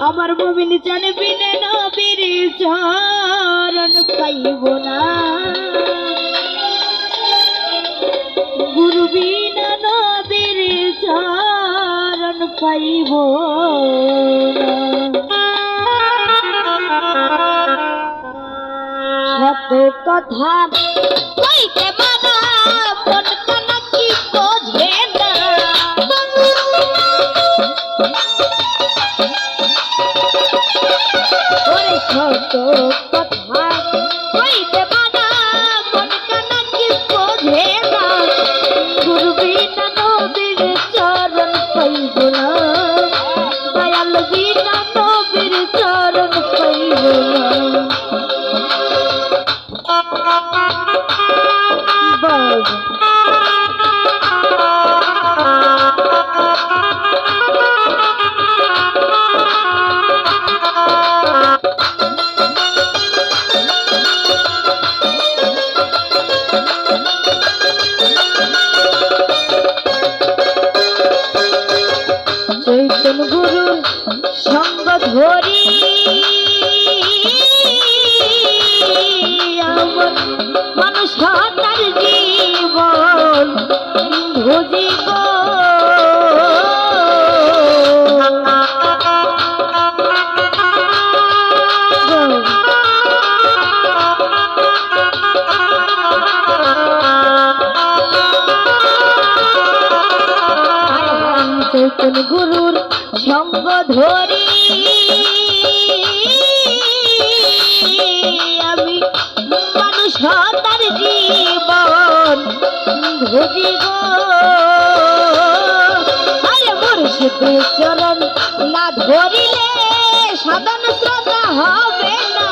আমার মুমিন জান বিনে নবীর চরণ পাইব না, গুরু বিনা নবীর চরণ পাইব না। শত কথা কইতে মানা মন কানা কি বোঝে না, ওরে শত কথা কইতে মানা মন কানা কি বোঝে না, গুরু বিনা নবীর চরণ পাইব না, দয়াল বিনা নবীর চরণ পাইব না। চৈতন্য গুরু সঙ্গ ধরি আমার মানুষ তার জীবন ভুজিব, চৈতন্য গুরুর সঙ্গ ধরি আমি মানুষ তার জীবন ভুজিব, আরে মুর্শিদের চরণ না ধরিলে সাধন শ্রদ্ধা হবে না,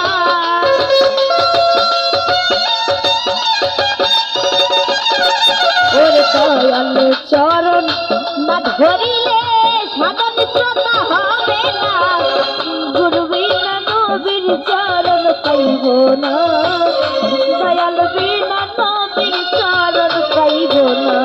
ওরে দয়াল চরণ না ধরিলে সাধন শ্রদ্ধা হবে না, গুরু বিনা নবীর চরণ পাইব না, দয়াল বিনা নবীর চরণ পাইব না।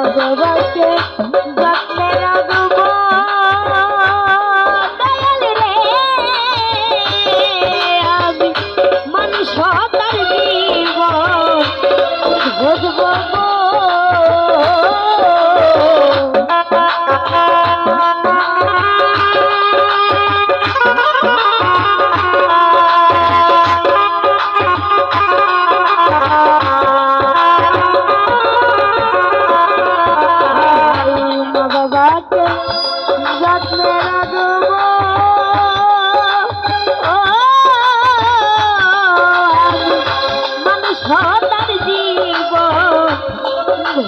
বাবাকে যত্নে রাখব দয়াল রে, আমি মানুষ তার জীবন বুঝব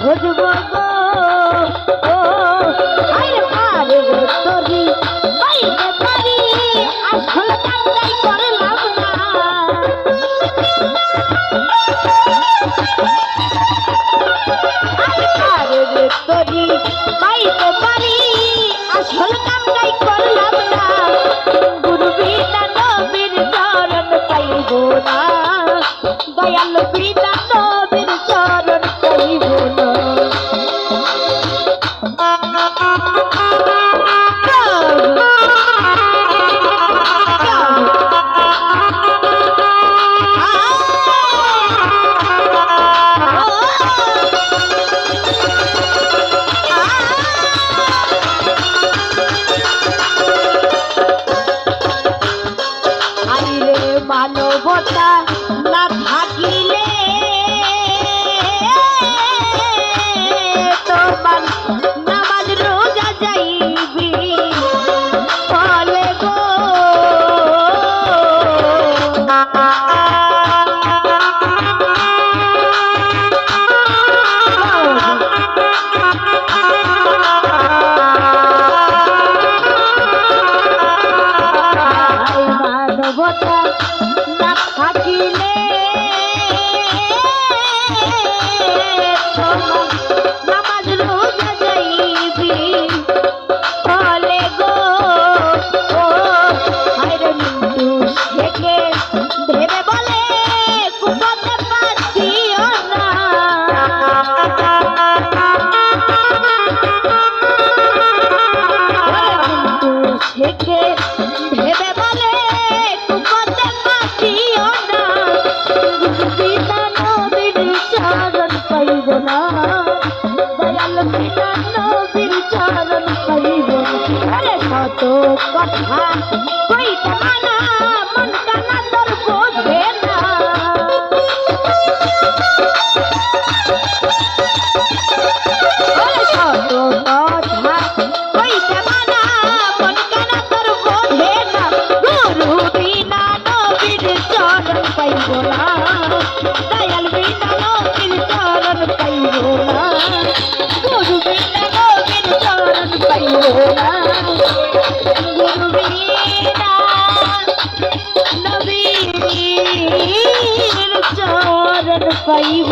ভুজব ও আরে পারে তোরি পাইতে পারি আসল কান্দাই করলাম না, আরে পারে তোরি পাইতে পারি আসল কান্দাই করলাম না, গুরু বিনা নবীর চরণ পাইব না, দয়াল বিনা নবীর চরণ পাইব না। মানবতা না থাকিলে তোমার নামাজ রোজা যাইবি ফলে গো, মানবতা না থাকিলে থেকে ভেবে বলে কুপথে পাঠিও না। বন্ধু থেকে ভেবে বলে কুপথে পাঠিও না। বিনা নবীর চরণ পাইব না, দয়াল বিনা নবীর চরণ পাইব না। কত কথা কইতে মানা মন কানা তোর বোঝে না। কত কথা কইতে মানা মন কানা তোর বোঝে না। গুরু বিনা নবীর চরণ পাইব না, দয়াল বিনা নবীর চরণ পাইব না। গুরু বিনা নবীর চরণ পাইব না। গুরু বিনা নবীর চরণ পাইব